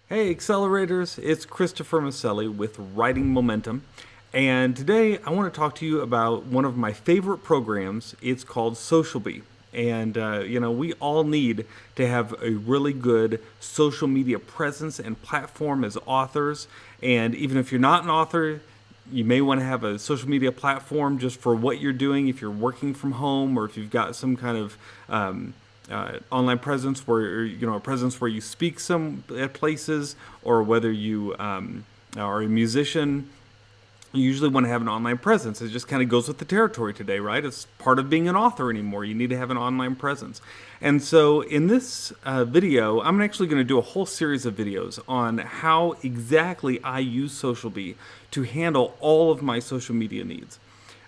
Hey accelerators, it's Christopher Maselli with Writing Momentum, and today I want to talk to you about one of my favorite programs. It's called SocialBee, and we all need to have a really good social media presence and platform as authors. And even if you're not an author, you may want to have a social media platform just for what you're doing if you're working from home, or if you've got some kind of online presence where a presence where you speak some at places, or whether you are a musician. You usually want to have an online presence. It just kind of goes with the territory today, right? It's part of being an author anymore. You need to have an online presence. And so in this video, I'm actually going to do a whole series of videos on how exactly I use SocialBee to handle all of my social media needs.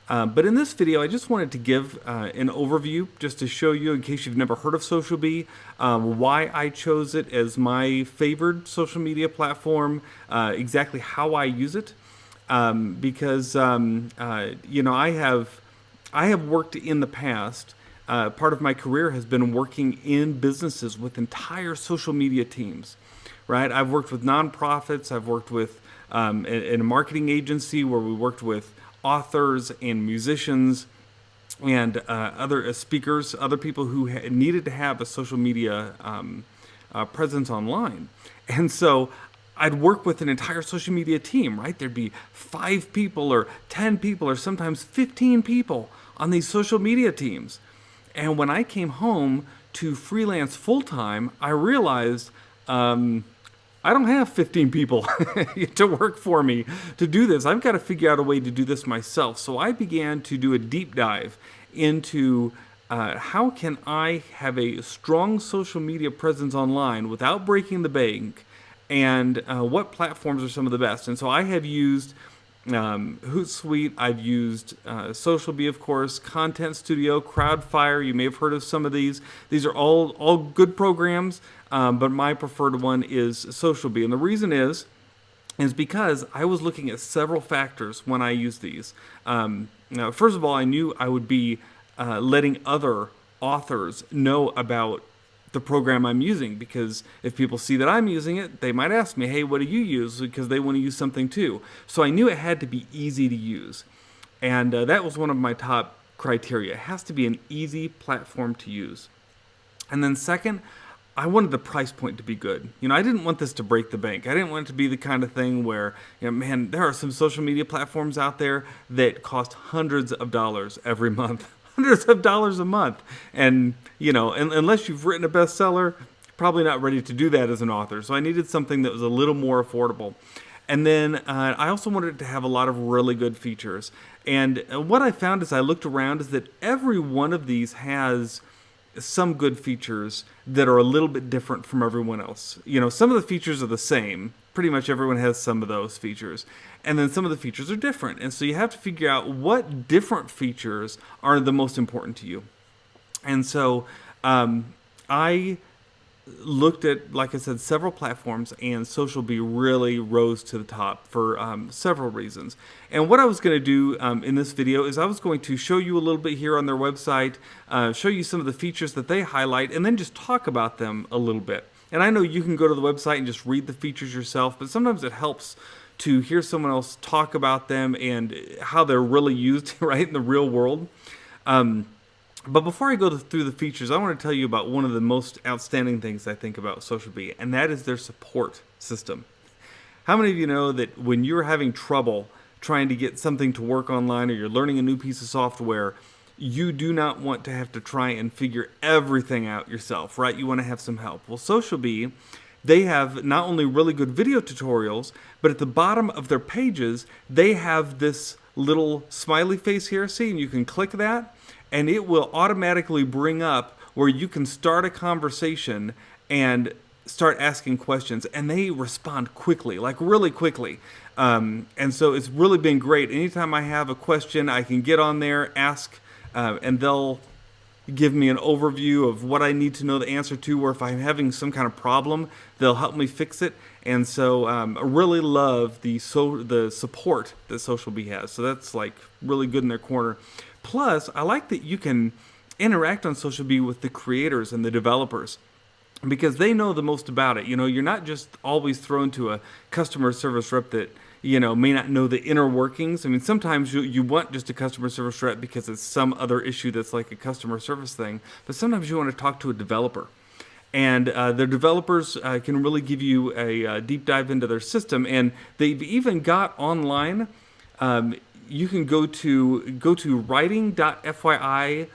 But in this video, I just wanted to give an overview, just to show you, in case you've never heard of SocialBee, why I chose it as my favored social media platform, exactly how I use it, because I have worked in the past. Part of my career has been working in businesses with entire social media teams, right? I've worked with nonprofits. I've worked with in a marketing agency where we worked with authors and musicians and other speakers, other people who needed to have a social media presence online. And so I'd work with an entire social media team, right? There'd be 5 people or 10 people or sometimes 15 people on these social media teams. And when I came home to freelance full-time, I realized I don't have 15 people to work for me to do this. I've got to figure out a way to do this myself. So I began to do a deep dive into how can I have a strong social media presence online without breaking the bank, and what platforms are some of the best. And so I have used Hootsuite, I've used SocialBee, of course, Content Studio, Crowdfire. You may have heard of some of these. These are all good programs, but my preferred one is SocialBee. And the reason is because I was looking at several factors when I used these. Now, first of all, I knew I would be letting other authors know about the program I'm using, because if people see that I'm using it, they might ask me, hey, what do you use? Because they want to use something too. So I knew it had to be easy to use. And that was one of my top criteria. It has to be an easy platform to use. And then second, I wanted the price point to be good. I didn't want this to break the bank. I didn't want it to be the kind of thing where, man, there are some social media platforms out there that cost hundreds of dollars every month. Hundreds of dollars a month. And, unless you've written a bestseller, probably not ready to do that as an author. So I needed something that was a little more affordable. And then I also wanted it to have a lot of really good features. And what I found as I looked around is that every one of these has some good features that are a little bit different from everyone else. Some of the features are the same. Pretty much everyone has some of those features. And then some of the features are different. And so you have to figure out what different features are the most important to you. And so I looked at, like I said, several platforms, and SocialBee really rose to the top for several reasons. And what I was going to do in this video is I was going to show you a little bit here on their website, show you some of the features that they highlight, and then just talk about them a little bit. And I know you can go to the website and just read the features yourself, but sometimes it helps to hear someone else talk about them and how they're really used right in the real world. But before I go through the features, I want to tell you about one of the most outstanding things I think about SocialBee, and that is their support system. How many of you know that when you're having trouble trying to get something to work online, or you're learning a new piece of software, you do not want to have to try and figure everything out yourself, right? You want to have some help. Well, SocialBee, they have not only really good video tutorials, but at the bottom of their pages, they have this little smiley face here. See, and you can click that, and it will automatically bring up where you can start a conversation and start asking questions, and they respond quickly, like really quickly. And so it's really been great. Anytime I have a question, I can get on there, ask, and they'll give me an overview of what I need to know the answer to, or if I'm having some kind of problem, they'll help me fix it. And so I really love the support that SocialBee has. So that's like really good in their corner. Plus, I like that you can interact on SocialBee with the creators and the developers. because they know the most about it. You're not just always thrown to a customer service rep that, may not know the inner workings. I mean, sometimes you want just a customer service rep because it's some other issue that's like a customer service thing, but sometimes you want to talk to a developer. And their developers can really give you a deep dive into their system. And they've even got online, you can go to writing.fyi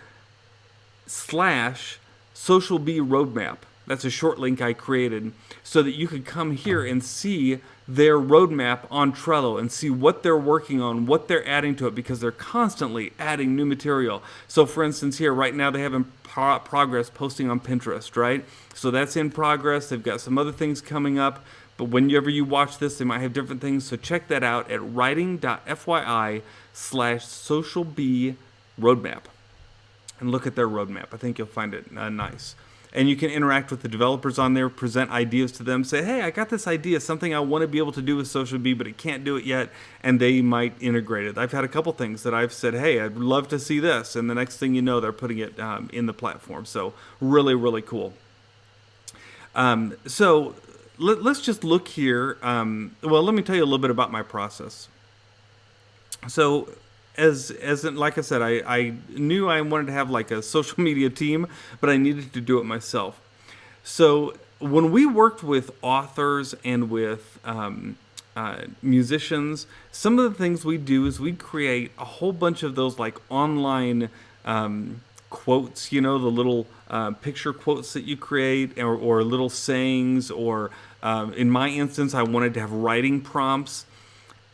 /SocialBee roadmap. That's a short link I created so that you could come here and see their roadmap on Trello and see what they're working on, what they're adding to it, because they're constantly adding new material. So for instance here, right now they have in progress posting on Pinterest, right? So that's in progress. They've got some other things coming up, but whenever you watch this, they might have different things. So check that out at writing.fyi /SocialBee roadmap and look at their roadmap. I think you'll find it nice. And you can interact with the developers on there, present ideas to them, say, hey, I got this idea, something I want to be able to do with SocialBee, but it can't do it yet, and they might integrate it. I've had a couple things that I've said, hey, I'd love to see this, and the next thing you know, they're putting it in the platform. So really, really cool. So let's just look here. Well, let me tell you a little bit about my process. So like I said, I knew I wanted to have like a social media team, but I needed to do it myself. So when we worked with authors and with musicians, some of the things we do is we create a whole bunch of those like online quotes, the little picture quotes that you create, or little sayings, or in my instance, I wanted to have writing prompts.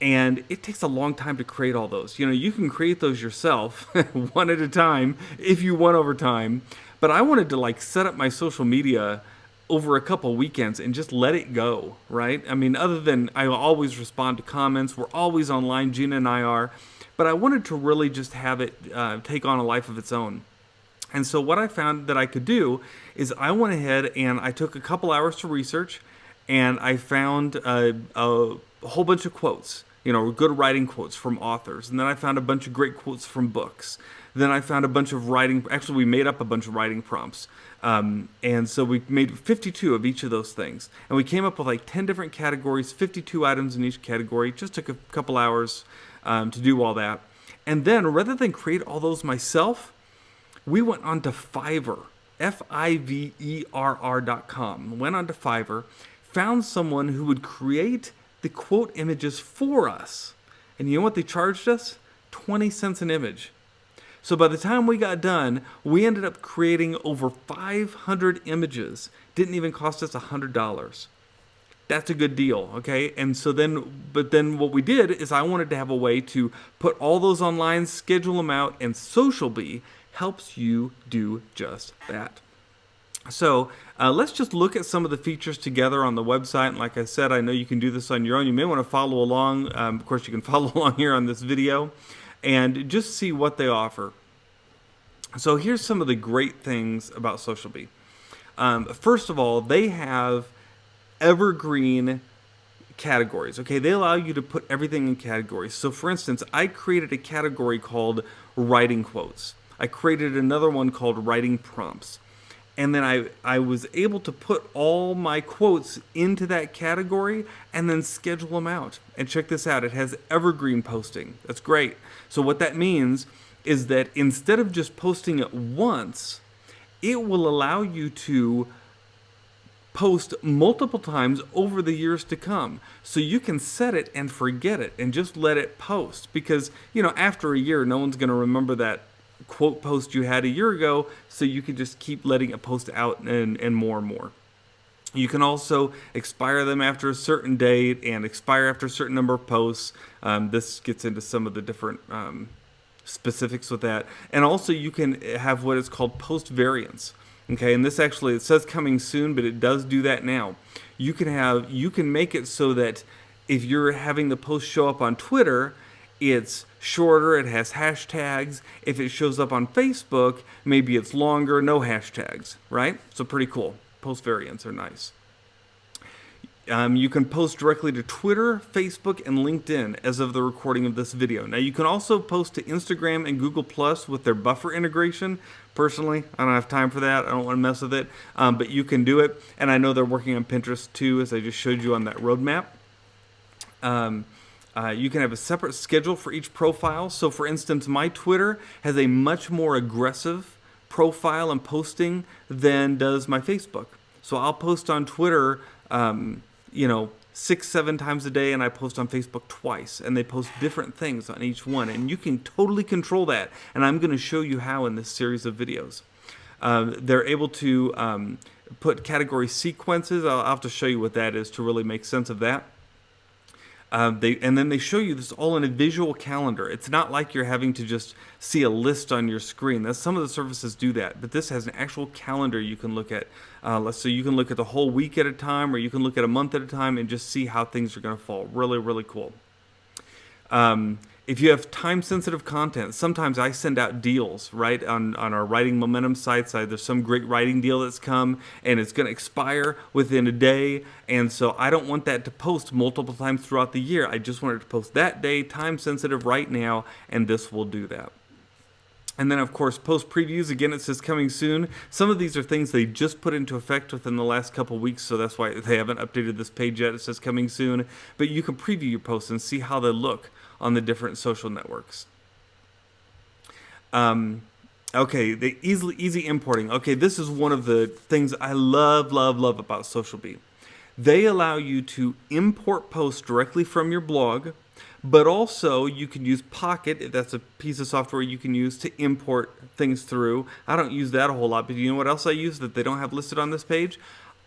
And it takes a long time to create all those. You can create those yourself one at a time if you want over time. But I wanted to like set up my social media over a couple weekends and just let it go, right? I mean, other than I always respond to comments. We're always online, Gena and I are. But I wanted to really just have it take on a life of its own. And so what I found that I could do is I went ahead and I took a couple hours to research, and I found a whole bunch of quotes. Good writing quotes from authors. And then I found a bunch of great quotes from books. Then I found a bunch of actually we made up a bunch of writing prompts. And so we made 52 of each of those things. And we came up with like 10 different categories, 52 items in each category. It just took a couple hours to do all that. And then rather than create all those myself, we went on to Fiverr, Fiverr.com. Went on to Fiverr, found someone who would create the quote images for us. And you know what they charged us? 20 cents an image. So by the time we got done, we ended up creating over 500 images. Didn't even cost us $100. That's a good deal, okay? And so then what we did is I wanted to have a way to put all those online, schedule them out, and SocialBee helps you do just that. So let's just look at some of the features together on the website. And like I said, I know you can do this on your own. You may want to follow along. Of course, you can follow along here on this video and just see what they offer. So here's some of the great things about SocialBee. First of all, they have evergreen categories. Okay, they allow you to put everything in categories. So for instance, I created a category called writing quotes. I created another one called writing prompts. And then I was able to put all my quotes into that category and then schedule them out. And check this out. It has evergreen posting. That's great. So what that means is that instead of just posting it once, it will allow you to post multiple times over the years to come. So you can set it and forget it and just let it post. Because, after a year, no one's going to remember that quote post you had a year ago, so you can just keep letting it post out and more and more. You can also expire them after a certain date and expire after a certain number of posts. This gets into some of the different specifics with that. And also you can have what is called post variants. Okay, and this actually, it says coming soon, but it does do that now. You can make it so that if you're having the post show up on Twitter, it's shorter, it has hashtags. If it shows up on Facebook, maybe it's longer, no hashtags, right? So pretty cool. Post variants are nice. You can post directly to Twitter, Facebook, and LinkedIn as of the recording of this video. Now, you can also post to Instagram and Google Plus with their buffer integration. Personally, I don't have time for that. I don't want to mess with it, but you can do it. And I know they're working on Pinterest too, as I just showed you on that roadmap. You can have a separate schedule for each profile. So, for instance, my Twitter has a much more aggressive profile and posting than does my Facebook. So I'll post on Twitter, 6-7 times a day, and I post on Facebook twice, and they post different things on each one, and you can totally control that, and I'm going to show you how in this series of videos. They're able to put category sequences. I'll have to show you what that is to really make sense of that. And then they show you this all in a visual calendar. It's not like you're having to just see a list on your screen. Some of the services do that, but this has an actual calendar you can look at. So you can look at the whole week at a time, or you can look at a month at a time and just see how things are going to fall. Really, really cool. If you have time-sensitive content, sometimes I send out deals, right, on our Writing Momentum sites. There's some great writing deal that's come, and it's going to expire within a day, and so I don't want that to post multiple times throughout the year. I just want it to post that day, time-sensitive right now, and this will do that. And then, of course, post previews. Again, it says coming soon. Some of these are things they just put into effect within the last couple weeks, so that's why they haven't updated this page yet. It says coming soon. But you can preview your posts and see how they look on the different social networks. Okay, the easy importing. Okay, this is one of the things I love about SocialBee. They allow you to import posts directly from your blog, but also you can use Pocket. That's a piece of software you can use to import things through. I don't use that a whole lot, but you know what else I use that they don't have listed on this page?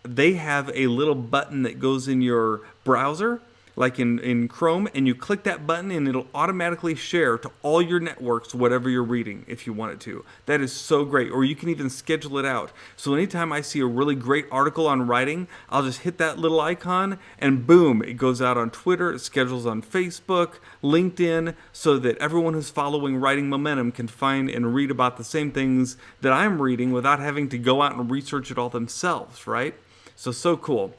They have a little button that goes in your browser, like in Chrome, and you click that button and it'll automatically share to all your networks whatever you're reading if you want it to. That is so great. Or you can even schedule it out. So anytime I see a really great article on writing, I'll just hit that little icon and boom, it goes out on Twitter, it schedules on Facebook, LinkedIn, so that everyone who's following Writing Momentum can find and read about the same things that I'm reading without having to go out and research it all themselves, right? So cool.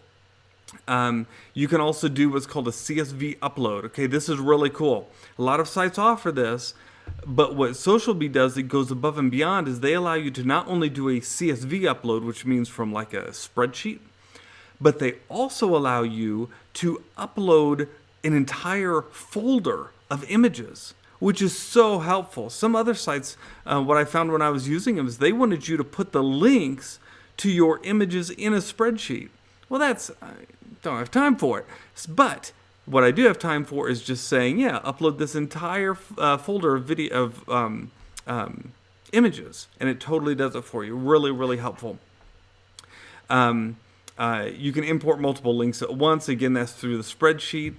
You can also do what's called a CSV upload. Okay, this is really cool. A lot of sites offer this, but what SocialBee does, it goes above and beyond, is they allow you to not only do a CSV upload, which means from like a spreadsheet, but they also allow you to upload an entire folder of images, which is so helpful. Some other sites, what I found when I was using them is they wanted you to put the links to your images in a spreadsheet. Well, I don't have time for it. But what I do have time for is just saying, yeah, upload this entire folder of video of images, and it totally does it for you. Really, really helpful. You can import multiple links at once. Again, that's through the spreadsheet.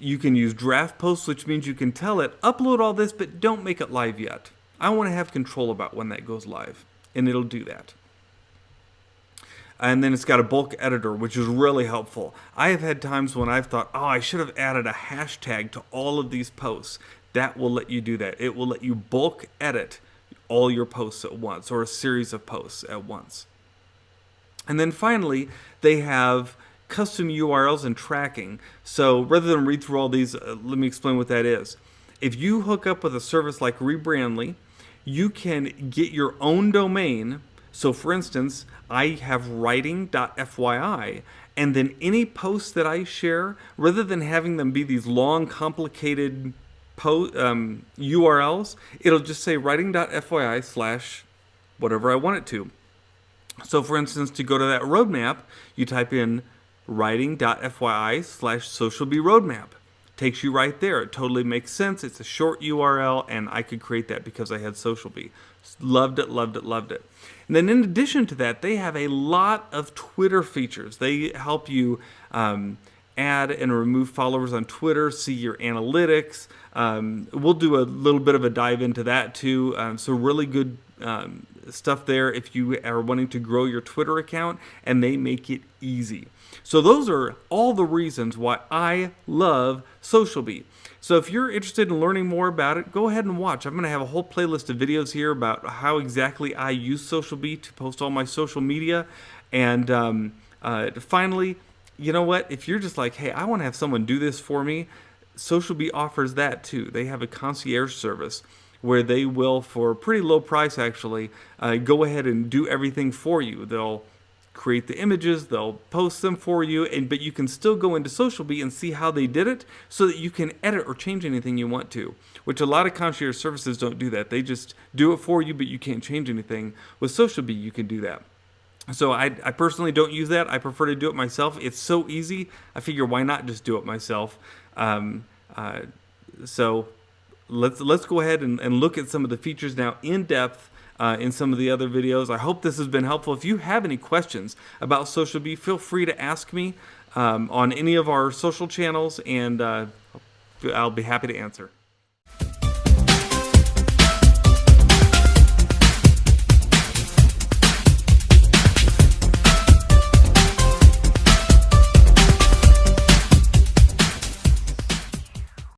You can use draft posts, which means you can tell it, upload all this, but don't make it live yet. I want to have control about when that goes live, and it'll do that. And then it's got a bulk editor, which is really helpful. I have had times when I've thought, oh, I should have added a hashtag to all of these posts. That will let you do that. It will let you bulk edit all your posts at once, or a series of posts at once. And then finally, they have custom URLs and tracking. So rather than read through all these, let me explain what that is. If you hook up with a service like Rebrandly, you can get your own domain. So for instance, I have writing.fyi, and then any posts that I share, rather than having them be these long, complicated URLs, it'll just say writing.fyi / whatever I want it to. So for instance, to go to that roadmap, you type in writing.fyi / SocialBee roadmap. Takes you right there. It totally makes sense. It's a short URL, and I could create that because I had SocialBee. Loved it. And then in addition to that, they have a lot of Twitter features. They help you add and remove followers on Twitter, see your analytics. We'll do a little bit of a dive into that too. So really good stuff there if you are wanting to grow your Twitter account, and they make it easy. So those are all the reasons why I love SocialBee. So if you're interested in learning more about it, go ahead and watch. I'm going to have a whole playlist of videos here about how exactly I use SocialBee to post all my social media. And finally, you know what? If you're just like, hey, I want to have someone do this for me, SocialBee offers that too. They have a concierge service where they will, for a pretty low price actually, go ahead and do everything for you. They'll create the images, they'll post them for you, but you can still go into SocialBee and see how they did it so that you can edit or change anything you want to, which a lot of concierge services don't do that. They just do it for you, but you can't change anything. With SocialBee, you can do that. So I personally don't use that. I prefer to do it myself. It's so easy. I figure why not just do it myself. Um, so let's go ahead and look at some of the features now in depth in some of the other videos. I hope this has been helpful. If you have any questions about SocialBee, feel free to ask me on any of our social channels, and I'll be happy to answer.